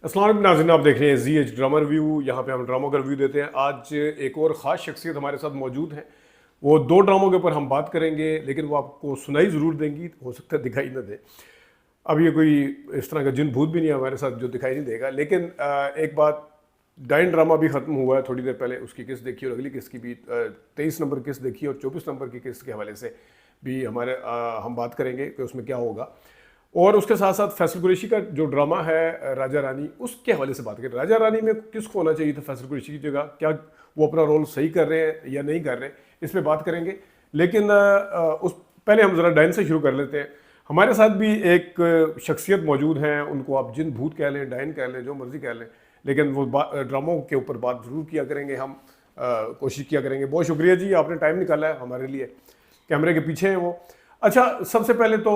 अस्सलाम वालेकुम नाज़रीन, आप देख रहे हैं ZH ड्रामा रिव्यू। यहाँ पे हम ड्रामों का रिव्यू देते हैं। आज एक और ख़ास शख्सियत हमारे साथ मौजूद है। वो दो ड्रामों के ऊपर हम बात करेंगे, लेकिन वो आपको सुनाई ज़रूर देंगी, हो सकता है दिखाई ना दे। अब ये कोई इस तरह का जिन भूत भी नहीं है हमारे साथ जो दिखाई नहीं देगा। लेकिन एक बात, डाइन ड्रामा भी ख़त्म हुआ है थोड़ी देर पहले, उसकी किस्त देखी और अगली किस्त की भी 23 नंबर किस्त देखी और 24 नंबर की किस्त के हवाले से भी हम बात करेंगे कि उसमें क्या होगा। और उसके साथ साथ फैसल कुरैशी का जो ड्रामा है राजा रानी, उसके हवाले से बात करें। राजा रानी में किसको होना चाहिए था फैसल कुरैशी की जगह, क्या वो अपना रोल सही कर रहे हैं या नहीं कर रहे हैं, इस पर बात करेंगे। लेकिन उस पहले हम ज़रा डाइन से शुरू कर लेते हैं। हमारे साथ भी एक शख्सियत मौजूद हैं, उनको आप जिन भूत कह लें, डाइन कह लें, जो मर्जी कह लें, लेकिन वो ड्रामों के ऊपर बात ज़रूर किया करेंगे। हम कोशिश किया करेंगे। बहुत शुक्रिया जी, आपने टाइम निकाला है हमारे लिए। कैमरे के पीछे हैं वो। अच्छा, सबसे पहले तो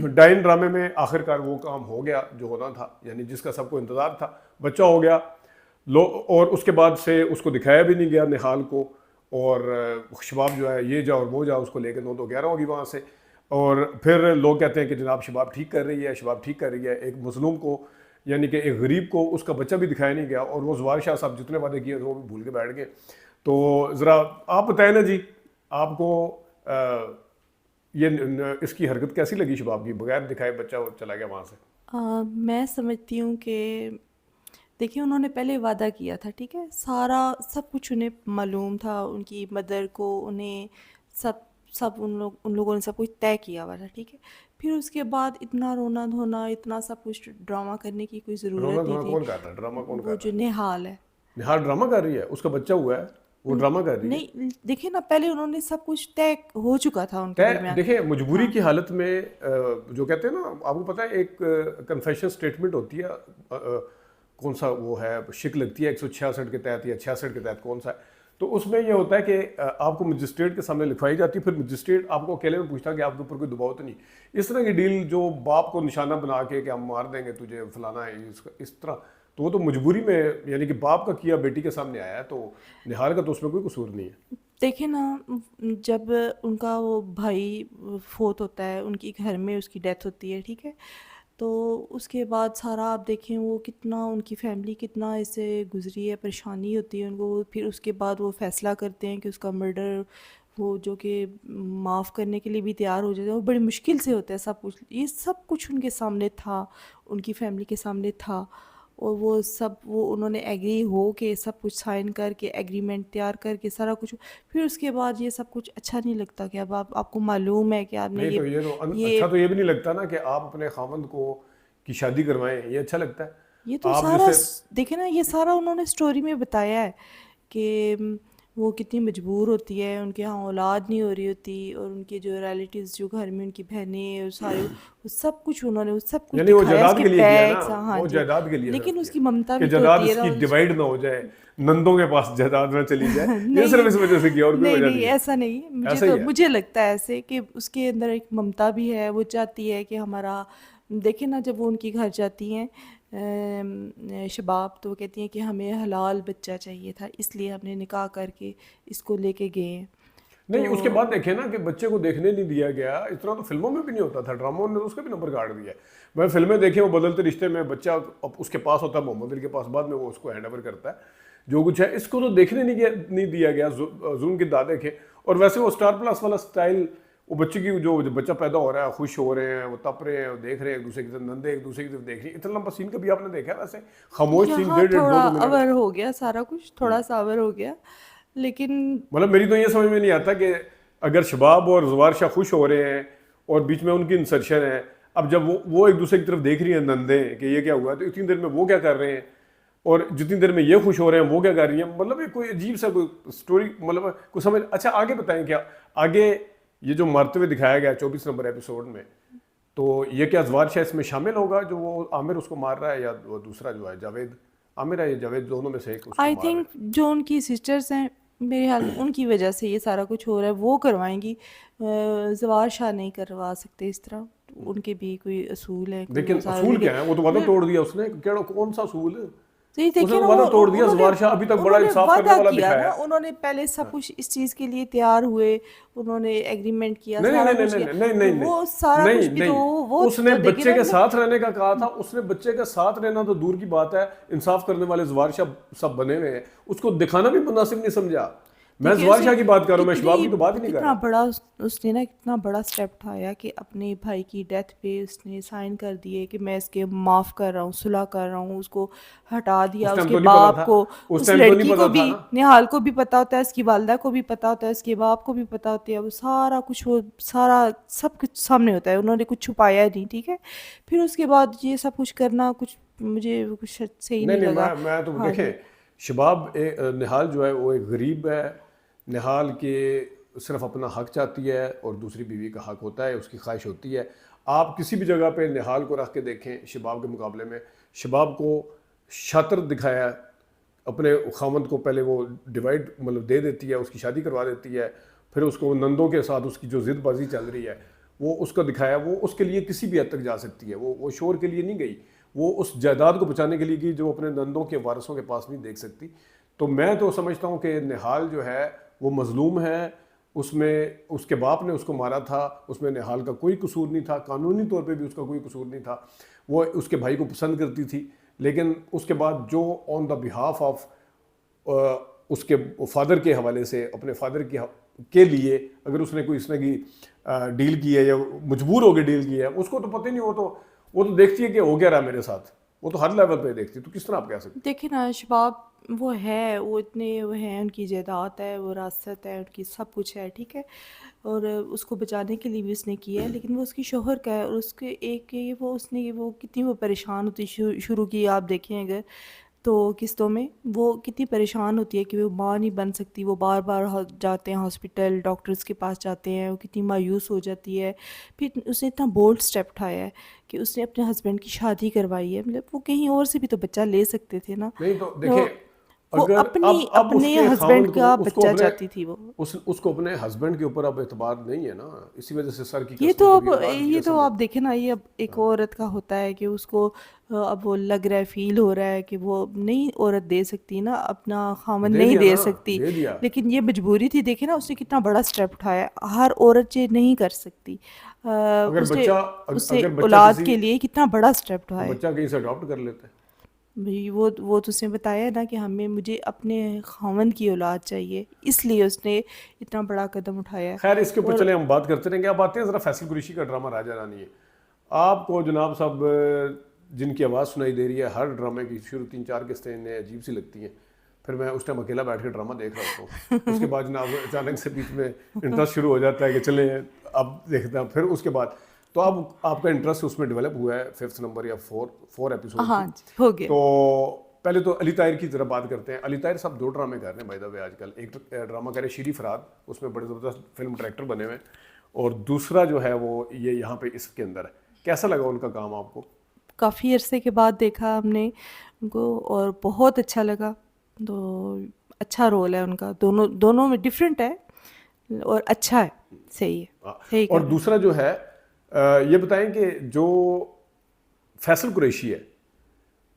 डाइन ड्रामे में आखिरकार वो काम हो गया जो होना था, यानी जिसका सबको इंतज़ार था। बच्चा हो गया और उसके बाद से उसको दिखाया भी नहीं गया निहाल को। और शबाब जो है ये जा और वो जा, उसको लेकर 9 तो 11 होगी वहाँ से। और फिर लोग कहते हैं कि जनाब शबाब ठीक कर रही है, शबाब ठीक कर रही है। एक मजलूम को, यानी कि एक गरीब को, उसका बच्चा भी दिखाया नहीं गया। और वो जवार शाह साहब जितने वादे किए थे वो भी भूल के बैठ गए। तो ज़रा आप बताएं ना जी, आपको इसकी हरकत कैसी लगी शबाब की, बगैर दिखाए बच्चा वो चला गया वहाँ से। मैं समझती हूँ कि देखिए उन्होंने पहले वादा किया था, ठीक है, सारा सब कुछ उन्हें मालूम था, उनकी मदर को, उन्हें सब सब उन लोगों ने सब कुछ तय किया हुआ था, ठीक है। फिर उसके बाद इतना रोना धोना, इतना सब कुछ ड्रामा करने की कोई रोना ज़रूरत नहीं धोना थी। कौन कर रहा है, ड्रामा कौन कर वो रहा जो है? निहाल है। निहार ड्रामा कर रही है, उसका बच्चा हुआ है, वो ड्रामा कर रही है। नहीं, देखिए ना, पहले उन्होंने सब कुछ तय हो चुका था उनके तय दरमियान। देखिए, मजबूरी हाँ, की हालत में जो कहते हैं ना, आपको पता है एक कन्फेशन स्टेटमेंट होती है, कौन सा वो है, शिक लगती है 166 के तहत या 66 के तहत, कौन सा है। तो उसमें ये होता है कि आपको मजिस्ट्रेट के सामने लिखवाई जाती है, फिर मजिस्ट्रेट आपको अकेले में पूछता है कि आपके ऊपर कोई दबाव तो नहीं। इस तरह की डील जो बाप को निशाना बना के कि हम मार देंगे तुझे, फलाना है, इस तरह, तो वो तो मजबूरी में, यानी कि बाप का किया बेटी के सामने आया है। तो निहार का तो उसमें कोई कसूर नहीं है। देखिए ना, जब उनका वो भाई फोत होता है, उनकी घर में उसकी डेथ होती है, ठीक है। तो उसके बाद सारा आप देखें वो कितना, उनकी फैमिली कितना इससे गुजरी है, परेशानी होती है उनको। फिर उसके बाद वो फैसला करते हैं कि उसका मर्डर, वो जो कि माफ़ करने के लिए भी तैयार हो जाते हैं। वो बड़ी मुश्किल से होता है सब कुछ, ये सब कुछ उनके सामने था, उनकी फैमिली के सामने था। और वो सब, वो उन्होंने एग्री हो के सब कुछ साइन करके, एग्रीमेंट तैयार करके सारा कुछ। फिर उसके बाद ये सब कुछ अच्छा नहीं लगता कि अब आपको मालूम है कि आपने नहीं तो ये तो ये अच्छा तो ये भी नहीं लगता ना कि आप अपने खामंद को की शादी करवाएं, ये अच्छा लगता है? ये तो आप सारा जैसे, देखे ना, ये सारा उन्होंने स्टोरी में बताया है कि वो कितनी मजबूर होती है, उनके यहाँ औलाद नहीं हो रही होती, और उनके जो रिलेटिव्स, जो घर में उनकी बहनें और सारे, वो सब कुछ उन्होंने, वो सब कुछ यानी वो दिखाया, जायदाद उसके के लिए किया ना, बैग्स, हाँ वो जी। जायदाद के लिए सब लेकिन किया उसकी ममता कि भी तो जायदाद होती है ना इसकी डिवाइड ना हो जाए, नंदों के पास जायदाद ना चली जाए। ये सिर्फ नहीं, इस वजह से किया, और कोई नहीं, वजह नहीं, नहीं है। ऐसा नहीं, मुझे ऐसा ही तो, है। मुझे लगता है ऐसे कि उसके अंदर एक ममता भी है। वो चाहती है कि हमारा, देखिए ना, जब वो उनके घर जाती हैं शबाब, तो वो कहती हैं कि हमें हलाल बच्चा चाहिए था, इसलिए हमने निकाह करके इसको लेके गए हैं। तो नहीं, उसके बाद देखे ना कि बच्चे को देखने नहीं दिया गया। इस तरह तो फिल्मों में भी नहीं होता था, ड्रामों ने तो उसका भी नंबर काट दिया है। मैं फिल्में देखे, वो बदलते रिश्ते में बच्चा अब उसके पास होता है, मोहम्मद अली के पास, बाद में वो उसको हैंड ओवर करता है जो कुछ है। इसको तो देखने नहीं दिया गया, जुल्म की दादे के। और वैसे वो स्टार प्लस वाला स्टाइल, वो बच्चे की जो बच्चा पैदा हो रहा है, खुश हो रहे हैं, वो तप रहे हैं, वो देख रहे हैं एक दूसरे की तरफ, नंदे एक दूसरे की तरफ देख रही है। इतना लंबा सीन कभी आपने देखा है? वैसे खामोश सीन, यहाँ 1.5 थोड़ा 2 2 मिनट का। अवर हो गया, सारा कुछ थोड़ा सा अवर हो गया, लेकिन मतलब मेरी तो ये समझ में नहीं आता कि अगर शबाब और जवार शाह खुश हो रहे हैं और बीच में उनकी इंसर्शन है, अब जब वो एक दूसरे की तरफ देख रही है नंदे कि ये क्या हुआ, तो इतनी देर में वो क्या कर रहे हैं, और जितनी देर में ये खुश हो रहे हैं वो क्या कर रही है। मतलब ये कोई अजीब सा कोई स्टोरी, मतलब कुछ समझ। अच्छा, आगे बताएं क्या आगे, ये जो मरते हुए दिखाया गया 24 नंबर एपिसोड में, तो ये क्या जवार शाह इसमें शामिल होगा, जो वो आमिर उसको मार रहा है, या वो दूसरा जो है जावेद, आमिर है या जावेद, दोनों में से एक उसको आई मार रहा थिंक है? जो उनकी सिस्टर्स हैं, मेरे ख्याल में उनकी वजह से ये सारा कुछ हो रहा है, वो करवाएंगी। जवार शाह नहीं करवा सकते इस तरह, उनके भी कोई असूल हैं, कोई लेकिन मसाइल, असूल लेकिन क्या है, वो तो वादा तोड़ दिया उसने, क्या कौन सा असूल? तो ये देखिए उसने ना, वादा वो तोड़ दिया। उन्होंने जवार शाह अभी तक बड़ा उन्होंने इंसाफ करने वादा वाला किया दिखाया ना, है। उन्होंने पहले सब कुछ इस चीज़ के लिए तैयार हुए, उन्होंने एग्रीमेंट किया, नहीं नहीं सारा नहीं कुछ नहीं किया, नहीं नहीं तो नहीं वो सारा नहीं कुछ भी तो नहीं, उसने तो देखिए बच्चे ना, के मतलब साथ रहने का कहा था। उसने बच्चे के साथ रहना तो दूर की बात है, इंसाफ करने वाले जवार शाह सब बने हुए हैं, उसको दिखाना भी मुनासिब नहीं समझा। मैं देखिए जवार उसे शाह की बात कर रहा हूँ, मैं शबाब कितनी की तो बात ही नहीं कर कितना रहा। बड़ा उसने ना कितना बड़ा स्टेप उठाया कि अपने भाई की डेथ पे उसने साइन कर दिए कि मैं इसके माफ़ कर रहा हूँ, सुलह कर रहा हूँ, उसको हटा दिया, उस टाइम उसके तो नहीं पता बाप था, को, उस उस टाइम तो नहीं लड़की पता को था भी, ना। निहाल को भी पता होता है, उसकी वालदा को भी पता होता है, उसके बाप को भी पता होता है, वो सारा कुछ, वो सारा सब कुछ सामने होता है, उन्होंने कुछ छुपाया नहीं, ठीक है। फिर उसके बाद ये सब कुछ करना, कुछ मुझे कुछ सही नहीं नहीं नहीं, लगा। मैं तो हाँ जी। देखें, शबाब निहाल जो है वो एक गरीब है। निहाल के सिर्फ अपना हक चाहती है और दूसरी बीवी का हक होता है, उसकी ख्वाहिश होती है। आप किसी भी जगह पे निहाल को रख के देखें शबाब के मुकाबले में, शबाब को शातिर दिखाया है। अपने खामद को पहले वो डिवाइड मतलब दे देती है, उसकी शादी करवा देती है, फिर उसको नंदों के साथ उसकी जो ज़िदबाजी चल रही है वो उसका दिखाया। वो उसके लिए किसी भी हद तक जा सकती है, वो शोर के लिए नहीं गई, वो उस जायदाद को बचाने के लिए गई जो अपने नंदों के वारसों के पास नहीं देख सकती। तो मैं तो समझता हूँ कि निहाल जो है वो मजलूम है। उसमें उसके बाप ने उसको मारा था, उसमें निहाल का कोई कसूर नहीं था, कानूनी तौर पे भी उसका कोई कसूर नहीं था। वो उसके भाई को पसंद करती थी, लेकिन उसके बाद जो ऑन द बिहाफ ऑफ उसके फादर के हवाले से, अपने फादर के लिए अगर उसने कोई इसने की डील की है या मजबूर होकर डील की है, उसको तो पता ही नहीं। वो तो देखती है कि हो क्या रहा मेरे साथ, वो तो हर लेवल पे देखती है। तो किस तरह आप कह सकते देखिए ना, शबाब वो है, वो इतने वो हैं, उनकी जायदाद है, वो रासत है, उनकी सब कुछ है, ठीक है। और उसको बचाने के लिए भी उसने किया है, लेकिन वो उसकी शोहर का है, और उसके एक ये वो उसने वो कितनी वो परेशान होती शुरू की, आप देखें अगर तो किस्तों में वो कितनी परेशान होती है कि वो माँ नहीं बन सकती, वो बार बार जाते हैं हॉस्पिटल, डॉक्टर्स के पास जाते हैं, वो कितनी मायूस हो जाती है। फिर उसने इतना बोल्ड स्टेप उठाया है कि उसने अपने हस्बैंड की शादी करवाई है, मतलब वो कहीं और से भी तो बच्चा ले सकते थे ना। नहीं? तो तो देखें, वो अगर अपनी अब अपने उसके हस्बैंड खामंद को का उसको बच्चा अपने चाहती थी वो। उसको अपने हस्बैंड के ऊपर अब एतबार नहीं है ना, इसी वजह से सर की ये कसमें तो अब कभी औलाद की ये तो कसम आप देखें ना, ये अब एक औरत का होता है कि उसको अब वो लग रहा है, फील हो रहा है कि वो नहीं, औरत दे सकती ना, अपना खामन दे नहीं दिया दे ना, सकती। दे दिया। लेकिन ये मजबूरी थी, देखे ना उसने कितना बड़ा स्टेप उठाया, हर औरत ये नहीं कर सकती। अगर उसने बच्चा उसने अगर बच्चा औलाद किसी के लिए कितना बड़ा स्टेप तो उठाया। बच्चा कहीं से अडॉप्ट कर लेते हैं। भाई वो तो उसने बताया ना कि मुझे अपने खामन की औलाद चाहिए, इसलिए उसने इतना बड़ा कदम उठाया है। खैर, इसके ऊपर और चले हम बात करते रहेंगे। अब आते हैं ज़रा फैसल कुरैशी का ड्रामा राजा रानी है। आपको जनाब साहब जिनकी आवाज़ सुनाई दे रही है, हर ड्रामे की शुरू 3-4 किस्तें इन्हें अजीब सी लगती हैं। फिर मैं उस टाइम अकेला बैठ के ड्रामा देख रहा होता हूँ। उसके बाद जनाब अचानक से बीच में इंटरेस्ट शुरू हो जाता है कि चले अब देखते हैं। फिर उसके बाद तो अब आपका इंटरेस्ट उसमें डेवलप हुआ है 5th नंबर या 4 एपिसोड हाँ की। जी, हो गया। तो पहले तो अली ताहिर की तरफ बात करते हैं। अली ताहिर साहब 2 ड्रामे कर रहे हैं बाय द वे आजकल। एक ड्रामा कर रहे हैं शीरी फराद, उसमें बड़े ज़बरदस्त फिल्म डायरेक्टर बने हुए हैं, और दूसरा जो है वो ये यहाँ पे इसके अंदर है। कैसा लगा उनका काम आपको? काफ़ी अरसे के बाद देखा हमने उनको और बहुत अच्छा लगा। तो अच्छा रोल है उनका, दोनों दोनों में डिफरेंट है और अच्छा है, सही है, हाँ। सही और कर रहे हैं। दूसरा जो है ये बताएं कि जो फैसल कुरैशी है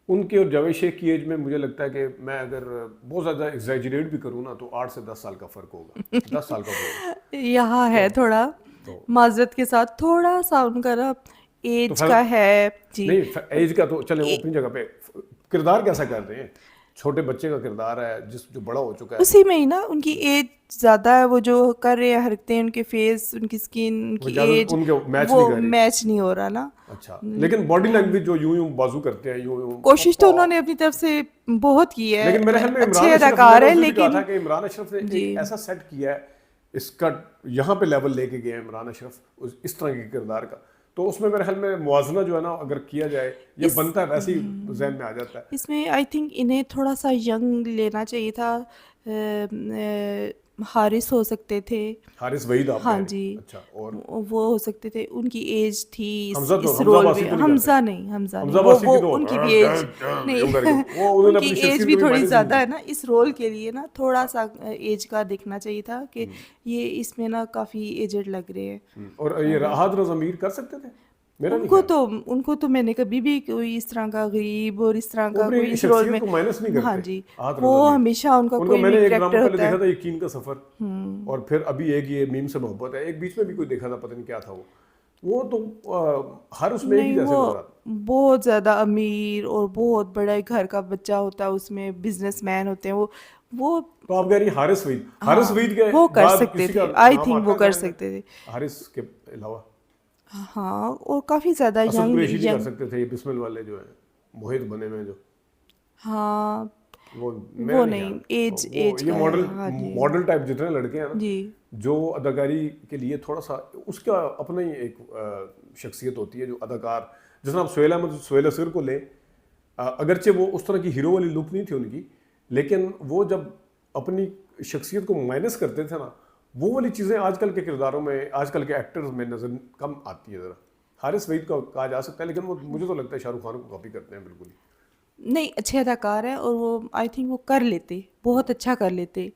उनके और जावेद शेख की एज में, मुझे लगता है कि मैं अगर बहुत ज़्यादा एग्जैजरेट भी करूँ ना तो 8 से 10 साल का फ़र्क होगा, 10 साल का होगा। यहाँ तो है थोड़ा तो माजरत के साथ, थोड़ा सा उनका ना तो एज फैसल का है जी। नहीं, एज का तो चले वो ए- अपनी जगह पे, किरदार कैसा कर रहे हैं? छोटे बच्चे का किरदार है जो बड़ा हो चुका है। उसी में ही ना उनकी एज ज़्यादा है, वो जो कर रहे हैं हरकतें, उनके फेस, उनकी स्किन, वो उनकी ज़्यादा एज, उनके मैच वो नहीं कर रही। मैच नहीं हो रहा ना। अच्छा, लेकिन बॉडी लैंग्वेज जो यूं यूं बाजू करते हैं, यूं यूं कोशिश तो उन्होंने अपनी तरफ से बहुत की है, लेकिन मेरे ख्याल में अच्छे इमरान अशरफ, अदाकार मैंने है, उस दिन भी कहा था लेकिन कि इमरान अशरफ ने जी एक ऐसा सेट किया है, इसका यहाँ पे लेवल लेके गए हैं इमरान अशरफ इस तरह के किरदार का। तो उसमें मेरे ख्याल में मुआवजना जो है ना अगर किया जाए, ये इस बनता है, वैसे ही जहन में आ जाता है। इसमें आई थिंक इन्हें थोड़ा सा यंग लेना चाहिए था। हारिस हो सकते थे। हारिस वहीद आप हाँ कह रही जी, हैं? अच्छा, और वो हो सकते थे, उनकी एज थी हमजा तो इस हमजा रोल बासी में। तो नहीं करते। हमजा नहीं, हमजा वो बासी वो की तो उनकी भी एज यूं करके नहीं वो उन्होंने उनकी अपनी एज शख्सियत भी को भी थोड़ी मायने से नहीं ज़्यादा दी। है ना, इस रोल के लिए ना थोड़ा सा एज का देखना चाहिए था कि ये इसमें ना काफ़ी एजेड लग रहे हैं। और ये राहत रज़ अमीर कर सकते थे मेरा नहीं उनको ख्याल। तो उनको तो मैंने कभी भी कोई इस तरह का गरीब और इस तरह वो का अपनी कोई इस रोल शख्सियत में, को माइनस नहीं हाँ करते। जी, आत वो रज़ा हमेशा उनका उनका कोई भी मैंने एक ड्रामा कैरेक्टर पहले होता देखा है। था यकीन का सफर, और फिर अभी एक ये मीम से मोहब्बत है, एक बीच में भी कोई देखा था पता नहीं क्या था वो तो हर उसमें एक ही नहीं, जैसे वो नजर आता। बहुत ज़्यादा अमीर और बहुत बड़ा एक घर का बच्चा होता है, उसमें बिजनेसमैन होते हैं वो। तो आप कह रही हैं हारिस हाँ, वहीद के वो कर बाद सकते किसी का थे, आई नाम थिंक आता वो है कर जहन में सकते थे। हारिस के अलावा? हाँ, और काफ़ी ज़्यादा असद यंग कुरैशी नहीं कर यंग सकते थे, ये बिस्मिल वाले जो है मोहित बने में जो, हाँ, वो मेरा वो नहीं नहीं, ख्याल। एज वो एज ये का मॉडल है, हाँ जी। मॉडल टाइप जितने लड़के हैं ना, जी। जो अदाकारी के लिए थोड़ा सा उसका अपना ही एक शख्सियत होती है जो अदाकार, जिस तरह आप सुहेल असगर को ले, अगरचे वो उस तरह की हीरो वाली लुक नहीं थी उनकी, लेकिन वो जब अपनी शख्सियत को माइनस करते थे ना, वो वाली चीज़ें आजकल के किरदारों में, आजकल के एक्टर्स में नजर कम आती है ज़रा। हारिस वहीद का कहा जा सकता है, लेकिन वो मुझे तो लगता है शाहरुख खान को कॉपी करते हैं बिल्कुल ही। नहीं, अच्छे अदाकार हैं और वो आई थिंक वो कर लेते, बहुत अच्छा कर लेते।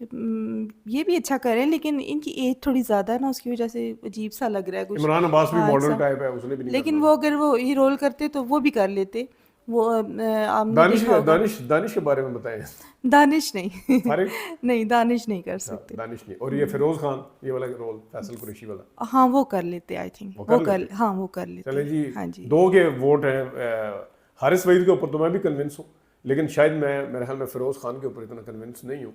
ये भी अच्छा कर रहे हैं, लेकिन इनकी एज थोड़ी ज़्यादा है ना, उसकी वजह से अजीब सा लग रहा है कुछ। इमरान अब्बास भी हाँ, मॉडल ऐसा। टाइप है, उसने भी नहीं लेकिन करना वो था। अगर वो ये रोल करते तो वो भी कर लेते। वो आपने दानिश देखा होगा। दानिश दानिश के बारे में बताएं। दानिश नहीं फारिग? नहीं, दानिश नहीं कर अच्छा, सकते। दानिश नहीं। और ये फिरोज खान, ये वाला रोल फैसल कुरैशी वाला, हाँ, वो कर लेते आई थिंक, वो कर लेते? हाँ वो कर चले लेते। जी, हाँ जी। दो के वोट हैं हारिस वहीद के ऊपर तो मैं भी कन्विंस हूँ, लेकिन शायद मैं मेरे ख्याल में फिरोज खान के ऊपर इतना कन्विंस नहीं हूँ।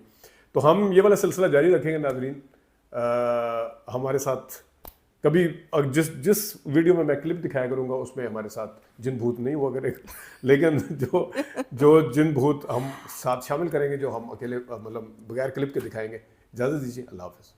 तो हम ये वाला सिलसिला जारी रखेंगे नाजरीन। हमारे साथ कभी जिस जिस वीडियो में मैं क्लिप दिखाया करूँगा उसमें हमारे साथ जिन भूत नहीं हुआ करेगा, लेकिन जो जो जिन भूत हम साथ शामिल करेंगे, जो हम अकेले मतलब बगैर क्लिप के दिखाएंगे। इजाज़त दीजिए, अल्लाह हाफ़िज़।